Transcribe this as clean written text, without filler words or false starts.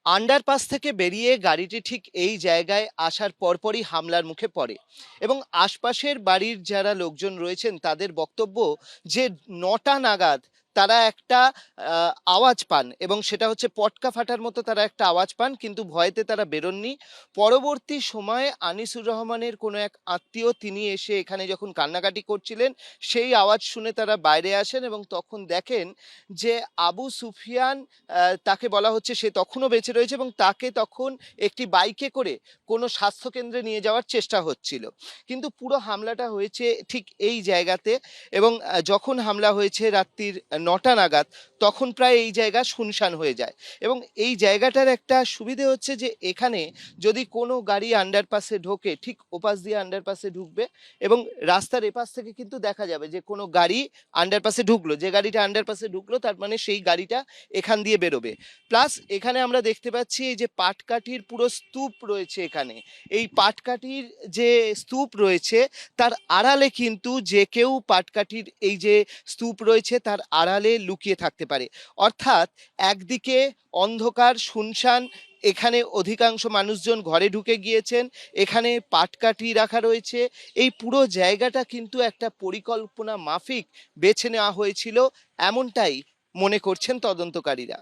Underpass থেকে বেরিয়ে গাড়িটি ঠিক এই জায়গায় আসার পরপরই হামলার মুখে পড়ে এবং আশপাশের বাড়ির যারা লোকজন রয়েছেন তাদের বক্তব্য যে ৯টা নাগাদ তারা একটা আওয়াজ পান এবং সেটা হচ্ছে পটকা ফাটার মতো তারা একটা আওয়াজ পান, কিন্তু ভয়েতে তারা বেরোননি। পরবর্তী সময়ে আনিসুর রহমানের কোনো এক আত্মীয় তিনি এসে এখানে যখন কান্নাকাটি করছিলেন সেই আওয়াজ শুনে তারা বাইরে আসেন এবং তখন দেখেন যে আবু সুফিয়ান, তাকে বলা হচ্ছে সে তখনও বেঁচে রয়েছে এবং তাকে তখন একটি বাইকে করে কোনো স্বাস্থ্যকেন্দ্রে নিয়ে যাওয়ার চেষ্টা হচ্ছিল। কিন্তু পুরো হামলাটা হয়েছে ঠিক এই জায়গাতে এবং যখন হামলা হয়েছে রাত্রির ৯টা নাগাদ তখন প্রায় এই জায়গা শুনশান হয়ে যায়। এবং এই জায়গাটার একটা সুবিধে হচ্ছে যে এখানে যদি কোনো গাড়ি আন্ডারপাসে ঢোকে ঠিক ওপাশ দিয়ে আন্ডারপাসে ঢুকবে এবং রাস্তার এপাশ থেকে কিন্তু দেখা যাবে যে কোনো গাড়ি আন্ডারপাসে ঢুকলো, যে গাড়িটা আন্ডারপাসে ঢুকলো তার মানে সেই গাড়িটা এখান দিয়ে বেরোবে। প্লাস এখানে আমরা দেখতে পাচ্ছি এই যে পাটকাঠির পুরো স্তূপ রয়েছে এখানে, এই পাটকাঠির যে স্তূপ রয়েছে তার আড়ালে কিন্তু যে কেউ পাটকাঠির এই যে স্তূপ রয়েছে তার আড়ালে লুকিয়ে থাকতে পারে। অর্থাৎ একদিকে অন্ধকার শুনশান, এখানে অধিকাংশ মানুষজন ঘরে ঢুকে গিয়েছেন, এখানে পাটকাঠি রাখা রয়েছে, এই পুরো জায়গাটা কিন্তু একটা পরিকল্পনা মাফিক বেছে নেওয়া হয়েছিল, এমনটাই মনে করছেন তদন্তকারীরা।